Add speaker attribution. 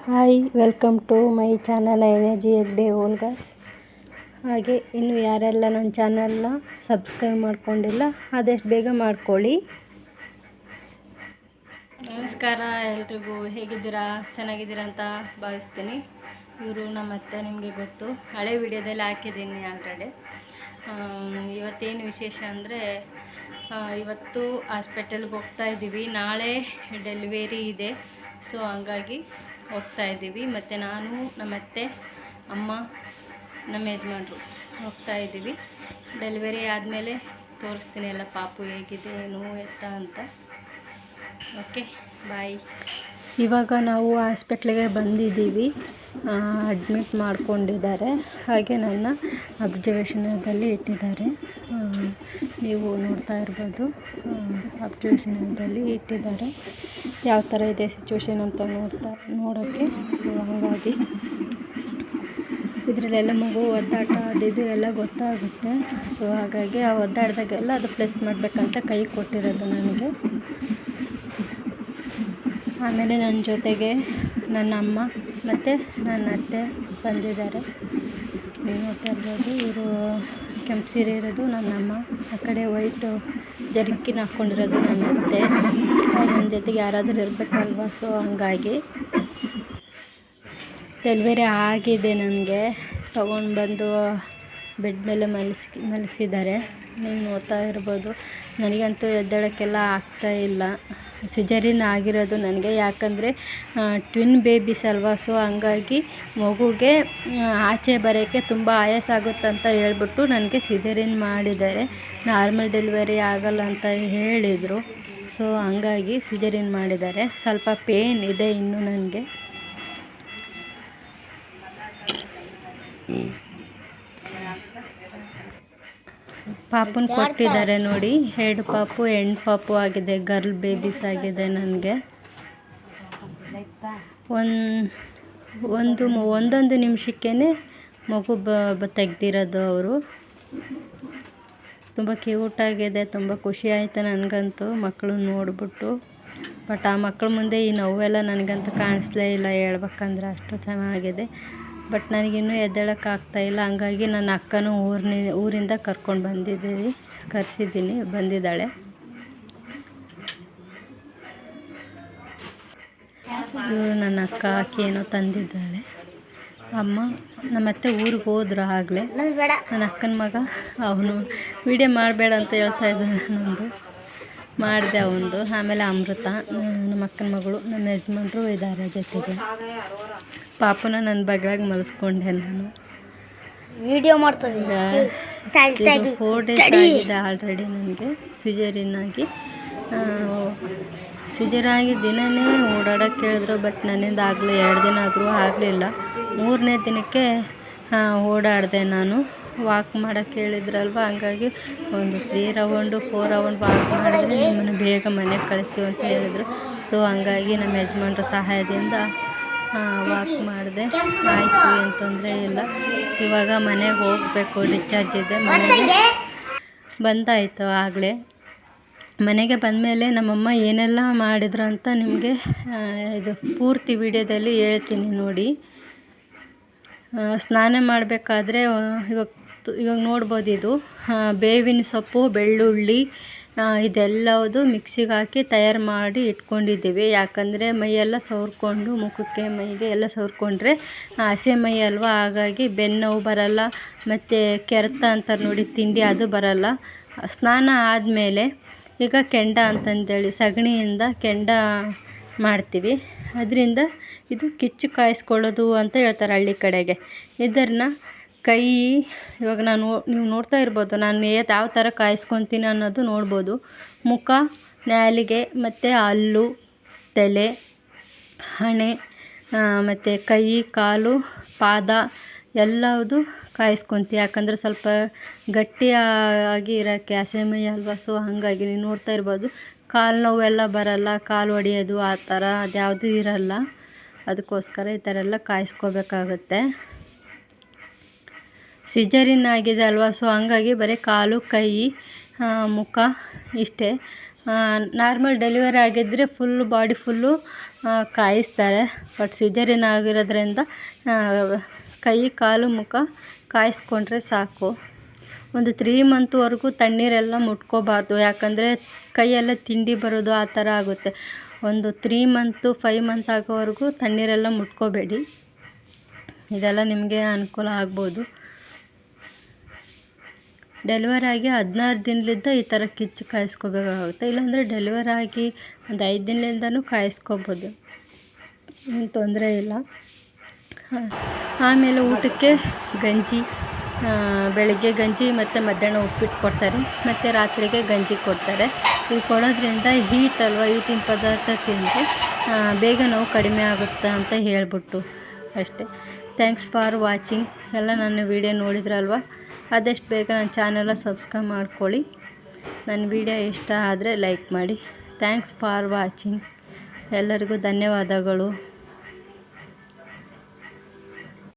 Speaker 1: Hi, welcome to my channel energy Hegde ಓಲ್ಗಾಸ್. ಹಾಗೆ ಇನ್ನು ಯಾರೆಲ್ಲ ನನ್ನ ಚಾನಲ್ನ ಸಬ್ಸ್ಕ್ರೈಬ್ ಮಾಡ್ಕೊಂಡಿಲ್ಲ ಆದಷ್ಟು ಬೇಗ ಮಾಡ್ಕೊಳ್ಳಿ. ನಮಸ್ಕಾರ ಎಲ್ರಿಗೂ, ಹೇಗಿದ್ದೀರಾ? ಚೆನ್ನಾಗಿದ್ದೀರಾ ಅಂತ ಭಾವಿಸ್ತೀನಿ. ಇವರು ನಮ್ಮ ಅತ್ತೆ, ನಿಮಗೆ ಗೊತ್ತು, ಹಳೆ ವಿಡಿಯೋದಲ್ಲಿ ಹಾಕಿದ್ದೀನಿ ಆಲ್ರೆಡಿ. ಇವತ್ತೇನು ವಿಶೇಷ ಅಂದರೆ, ಇವತ್ತು ಹಾಸ್ಪಿಟಲ್ಗೆ ಹೋಗ್ತಾ ಇದ್ದೀವಿ. ನಾಳೆ ಡೆಲಿವರಿ ಇದೆ, ಸೊ ಹಂಗಾಗಿ ಹೋಗ್ತಾ ಇದ್ದೀವಿ. ಮತ್ತು ನಾನು, ನಮ್ಮ ಅತ್ತೆ, ಅಮ್ಮ, ನಮ್ಮ ಯಜಮಾನ್ರು ಹೋಗ್ತಾ ಇದ್ದೀವಿ. ಡೆಲಿವರಿ ಆದಮೇಲೆ ತೋರಿಸ್ತೀನಿ ಎಲ್ಲ, ಪಾಪು ಹೇಗಿದೆ ಏನು ಎತ್ತ ಅಂತ. ಓಕೆ, ಬಾಯ್. ಇವಾಗ ನಾವು ಹಾಸ್ಪಿಟ್ಲಿಗೆ ಬಂದಿದ್ದೀವಿ. ಅಡ್ಮಿಟ್ ಮಾಡ್ಕೊಂಡಿದ್ದಾರೆ. ಹಾಗೆ ನನ್ನ ಅಬ್ಸರ್ವೇಷನಲ್ಲಿ ಇಟ್ಟಿದ್ದಾರೆ. ನೀವು ನೋಡ್ತಾ ಇರ್ಬೋದು, ಅಬ್ಸರ್ವೇಷನಲ್ಲಿ ಇಟ್ಟಿದ್ದಾರೆ. ಯಾವ ಥರ ಇದೆ ಸಿಚುವೇಶನ್ ಅಂತ ನೋಡೋಕ್ಕೆ. ಸೊ ಹಾಗಾಗಿ ಇದರಲ್ಲೆಲ್ಲ ಮಗು ಒದ್ದಾಟ ಅದು ಎಲ್ಲ ಗೊತ್ತಾಗುತ್ತೆ. ಸೊ ಹಾಗಾಗಿ ಆ ಒದ್ದಾಡ್ದಾಗೆಲ್ಲ ಅದು ಪ್ಲೆಸ್ ಮಾಡಬೇಕಂತ ಕೈ ಕೊಟ್ಟಿರೋದು ನನಗೆ. ಆಮೇಲೆ ನನ್ನ ಜೊತೆಗೆ ನನ್ನ ಅಮ್ಮ ಮತ್ತು ನನ್ನ ಅತ್ತೆ ಬಂದಿದ್ದಾರೆ. ನೀವು ನೋಡ್ತಾ ಇರ್ಬೋದು, ಇವರು ಕೆಂಪು ಸೀರೆ ಇರೋದು ನನ್ನ ಅಮ್ಮ, ಆ ಕಡೆ ವೈಟು ಜರ್ಕಿನ್ ಹಾಕ್ಕೊಂಡಿರೋದು ನನ್ನ ಅತ್ತೆ. ನನ್ನ ಜೊತೆಗೆ ಯಾರಾದರೂ ಇರಬೇಕಲ್ವ, ಸೊ ಹಂಗಾಗಿ ಡೆಲಿವರಿ ಆಗಿದೆ. ನನಗೆ ತೊಗೊಂಡು ಬಂದು ಬೆಡ್ ಮೇಲೆ ಮಲಗಿಸಿದ್ದಾರೆ. ನೀವು ನೋಡ್ತಾ ಇರ್ಬೋದು, ನನಗಂತೂ ಎದ್ದೇಳೋಕ್ಕೆಲ್ಲ ಆಗ್ತಾಯಿಲ್ಲ. ಸಿಜರಿನ್ ಆಗಿರೋದು ನನಗೆ, ಯಾಕಂದರೆ ಟ್ವಿನ್ ಬೇಬೀಸ್ ಅಲ್ವಾ. ಸೊ ಹಂಗಾಗಿ ಮಗುಗೆ ಆಚೆ ಬರೋಕ್ಕೆ ತುಂಬ ಆಯಾಸ ಆಗುತ್ತಂತ ಹೇಳ್ಬಿಟ್ಟು ನನಗೆ ಸಿಜರಿನ್ ಮಾಡಿದ್ದಾರೆ. ನಾರ್ಮಲ್ ಡೆಲಿವರಿ ಆಗಲ್ಲ ಅಂತ ಹೇಳಿದರು. ಸೊ ಹಂಗಾಗಿ ಸಿಜರಿನ್ ಮಾಡಿದ್ದಾರೆ. ಸ್ವಲ್ಪ ಪೇನ್ ಇದೆ ಇನ್ನು ನನಗೆ. ಪಾಪುನ ಕೊಟ್ಟಿದ್ದಾರೆ ನೋಡಿ, 2 ಪಾಪು, ಹೆಣ್ಣು ಪಾಪು ಆಗಿದೆ, ಗರ್ಲ್ ಬೇಬೀಸ್ ಆಗಿದೆ ನನಗೆ. ಒಂದೊಂದು ನಿಮಿಷಕ್ಕೇ ಮಗು ತೆಗ್ದಿರೋದು ಅವರು. ತುಂಬ ಕ್ಯೂಟಾಗಿದೆ, ತುಂಬ ಖುಷಿ ಆಯಿತು ನನಗಂತೂ ಮಕ್ಕಳು ನೋಡಿಬಿಟ್ಟು. ಬಟ್ ಆ ಮಕ್ಕಳ ಮುಂದೆ ಈ ನೋವೆಲ್ಲ ನನಗಂತೂ ಕಾಣಿಸ್ಲೇ ಇಲ್ಲ, ಹೇಳ್ಬೇಕಂದ್ರೆ ಅಷ್ಟು ಚೆನ್ನಾಗಿದೆ. ಬಟ್ ನನಗಿನ್ನೂ ಎದ್ದೇಳೋಕ್ಕಾಗ್ತಾಯಿಲ್ಲ. ಹಂಗಾಗಿ ನನ್ನ ಅಕ್ಕನೂ ಊರಿಂದ ಕರ್ಕೊಂಡು ಕರೆಸಿದ್ದೀನಿ, ಬಂದಿದ್ದಾಳೆ. ಇವರು ನನ್ನ ಅಕ್ಕ, ಆಕಿ ಏನೋ ತಂದಿದ್ದಾಳೆ. ಅಮ್ಮ ನಮ್ಮತ್ತೆ ಊರಿಗೆ ಹೋದ್ರು ಆಗಲೇ. ನನ್ನ ಅಕ್ಕನ ಮಗ ಅವನು ವೀಡಿಯೋ ಮಾಡಬೇಡ ಅಂತ ಹೇಳ್ತಾ ಇದ್ದಾನೆ. ನಂದು ಮಾಡಿದೆ ಅವನದು. ಆಮೇಲೆ ಅಮೃತ, ನಮ್ಮ ಅಕ್ಕನ ಮಗಳು, ನಮ್ಮ ಯಜಮಾನ್ರು ಇದ್ದಾರೆ ಜೊತೆಗೆ. ಪಾಪುನ ನನ್ನ ಬಗ್ಲಾಗಿ ಮಲಸ್ಕೊಂಡೆ ನಾನು.
Speaker 2: ವಿಡಿಯೋ ಮಾಡ್ತೀನಿ.
Speaker 1: 4 ಡೇಸ್ ಆಗಿದೆ ಆಲ್ರೆಡಿ ನನಗೆ ಸಿಜರಿನ್ ಆಗಿ. ಸಿಜರಾಗಿ ದಿನವೇ ಓಡಾಡೋಕ್ಕೆ ಹೇಳಿದ್ರು. ಬಟ್ ನನ್ನಿಂದ ಆಗಲಿ 2 ದಿನ ಆದರೂ ಆಗಲಿಲ್ಲ. 3ನೇ ದಿನಕ್ಕೆ ಓಡಾಡಿದೆ ನಾನು. ವಾಕ್ ಮಾಡೋಕ್ಕೆ ಹೇಳಿದ್ರಲ್ವ, ಹಂಗಾಗಿ ಒಂದು 3 ರೌಂಡು 4 ರೌಂಡ್ ವಾಕ್ ಮಾಡಿದ್ರೆ ನಿಮ್ಮನ್ನು ಬೇಗ ಮನೆಗೆ ಕಳಿಸ್ತೀವಿ ಅಂತ ಹೇಳಿದರು. ಸೊ ಹಂಗಾಗಿ ನಮ್ಮ ಯಜಮಾನ್ರ ಸಹಾಯದಿಂದ ವಾಕ್ ಮಾಡಿದೆ. ಆಯಿತು, ಏನು ತೊಂದರೆ ಇಲ್ಲ. ಇವಾಗ ಮನೆಗೆ ಹೋಗಬೇಕು, ಡಿಸ್ಚಾರ್ಜ್ ಇದೆ. ಮನೆಗೆ ಬಂದಾಯಿತು ಆಗಲೇ. ಮನೆಗೆ ಬಂದಮೇಲೆ ನಮ್ಮಮ್ಮ ಏನೆಲ್ಲ ಮಾಡಿದ್ರು ಅಂತ ನಿಮಗೆ ಇದು ಪೂರ್ತಿ ವಿಡಿಯೋದಲ್ಲಿ ಹೇಳ್ತೀನಿ ನೋಡಿ. ಸ್ನಾನ ಮಾಡಬೇಕಾದ್ರೆ ಇವಾಗ ನೋಡ್ಬೋದು, ಇದು ಬೇವಿನ ಸೊಪ್ಪು, ಬೆಳ್ಳುಳ್ಳಿ ಇದೆಲ್ಲವುದು ಮಿಕ್ಸಿಗೆ ಹಾಕಿ ತಯಾರು ಮಾಡಿ ಇಟ್ಕೊಂಡಿದ್ದೀವಿ. ಯಾಕಂದರೆ ಮೈಯೆಲ್ಲ ಸವರ್ಕೊಂಡು, ಮುಖಕ್ಕೆ ಮೈಗೆ ಎಲ್ಲ ಸವರ್ಕೊಂಡ್ರೆ ಹಸೆ ಮೈ ಅಲ್ವಾ, ಹಾಗಾಗಿ ಬೆನ್ನೋವು ಬರಲ್ಲ. ಮತ್ತು ಕೆರೆತ ಅಂತಾರೆ ನೋಡಿ ತಿಂಡಿ, ಅದು ಬರಲ್ಲ. ಸ್ನಾನ ಆದಮೇಲೆ ಈಗ ಕೆಂಡ ಅಂತಂದೇಳಿ ಸಗಣಿಯಿಂದ ಕೆಂಡ ಮಾಡ್ತೀವಿ. ಅದರಿಂದ ಇದು ಕಿಚ್ಚು ಕಾಯಿಸ್ಕೊಳ್ಳೋದು ಅಂತ ಹೇಳ್ತಾರೆ ಹಳ್ಳಿ ಕಡೆಗೆ. ಇದನ್ನು ಕೈ, ಇವಾಗ ನೀವು ನೋಡ್ತಾ ಇರ್ಬೋದು, ನಾನು ಯಾವ ಥರ ಕಾಯಿಸ್ಕೊತೀನಿ ಅನ್ನೋದು ನೋಡ್ಬೋದು. ಮುಖ, ನಾಲಿಗೆ ಮತ್ತು ಹಲ್ಲು, ತಲೆ, ಹಣೆ, ಮತ್ತು ಕೈ, ಕಾಲು, ಪಾದ ಎಲ್ಲವುದು ಕಾಯಿಸ್ಕೊತೀವಿ. ಯಾಕಂದರೆ ಸ್ವಲ್ಪ ಗಟ್ಟಿಯಾಗಿ ಇರೋಕ್ಕೆ, ಹಸೆಮೈ ಅಲ್ವಾ. ಸೊ ಹಾಗಾಗಿ ನೀವು ನೋಡ್ತಾ ಇರ್ಬೋದು, ಕಾಲು ನೋವೆಲ್ಲ ಬರಲ್ಲ, ಕಾಲು ಹೊಡೆಯೋದು ಆ ಥರ ಅದ್ಯಾವುದೂ ಇರಲ್ಲ. ಅದಕ್ಕೋಸ್ಕರ ಈ ಥರ ಎಲ್ಲ ಕಾಯಿಸ್ಕೋಬೇಕಾಗತ್ತೆ. ಸಿಜರಿನ್ ಆಗಿದೆ ಅಲ್ವಾ. ಸೊ ಹಂಗಾಗಿ ಬರೀ ಕಾಲು, ಕೈ, ಮುಖ ಇಷ್ಟೇ. ನಾರ್ಮಲ್ ಡೆಲಿವರಿ ಆಗಿದ್ದರೆ ಫುಲ್ ಬಾಡಿ ಫುಲ್ಲು ಕಾಯಿಸ್ತಾರೆ. ಬಟ್ ಸಿಜರಿನ್ ಆಗಿರೋದ್ರಿಂದ ಕೈ ಕಾಲು ಮುಖ ಕಾಯಿಸ್ಕೊಂಡ್ರೆ ಸಾಕು. ಒಂದು 3 ಮಂತ್ವರೆಗೂ ತಣ್ಣೀರೆಲ್ಲ ಮುಟ್ಕೋಬಾರ್ದು, ಯಾಕಂದರೆ ಕೈಯೆಲ್ಲ ತಿಂಡಿ ಬರೋದು ಆ ಥರ ಆಗುತ್ತೆ. ಒಂದು 3 ಮಂತು 5 ಮಂತ್ ಆಗೋವರೆಗೂ ತಣ್ಣೀರೆಲ್ಲ ಮುಟ್ಕೋಬೇಡಿ. ಇದೆಲ್ಲ ನಿಮಗೆ ಅನುಕೂಲ ಆಗ್ಬೋದು. ಡೆಲಿವರಿ ಆಗಿ 16 ದಿನಲಿದ್ದ ಈ ಥರ ಕಿಚ್ಚು ಕಾಯಿಸ್ಕೋಬೇಕಾಗುತ್ತೆ. ಇಲ್ಲಾಂದರೆ ಡೆಲಿವರಿ ಆಗಿ ಒಂದು 5 ದಿನದಿಂದನೂ ಕಾಯಿಸ್ಕೋಬೋದು, ಏನು ತೊಂದರೆ ಇಲ್ಲ. ಆಮೇಲೆ ಊಟಕ್ಕೆ ಗಂಜಿ, ಬೆಳಗ್ಗೆ ಗಂಜಿ ಮತ್ತು ಮಧ್ಯಾಹ್ನ ಉಪ್ಪಿಟ್ಟು ಕೊಡ್ತಾರೆ, ಮತ್ತು ರಾತ್ರಿಗೆ ಗಂಜಿ ಕೊಡ್ತಾರೆ. ಇದು ಕೊಡೋದ್ರಿಂದ ಹೀಟ್ ಅಲ್ವಾ, ಹೀಟಿನ ಪದಾರ್ಥ ತಿಂದರೆ ಬೇಗ ನೋವು ಕಡಿಮೆ ಆಗುತ್ತೆ ಅಂತ ಹೇಳ್ಬಿಟ್ಟು ಅಷ್ಟೇ. Thanks for watching. ಎಲ್ಲ ನನ್ನ ವೀಡಿಯೋ ನೋಡಿದ್ರಲ್ವ, ಆದಷ್ಟು ಬೇಗ ನನ್ನ ಚಾನೆಲ ಸಬ್ಸ್ಕ್ರೈಬ್ ಮಾಡ್ಕೊಳ್ಳಿ. ನನ್ನ ವೀಡಿಯೋ ಇಷ್ಟ ಆದರೆ ಲೈಕ್ ಮಾಡಿ. Thanks for watching. ಎಲ್ಲರಿಗೂ ಧನ್ಯವಾದಗಳು.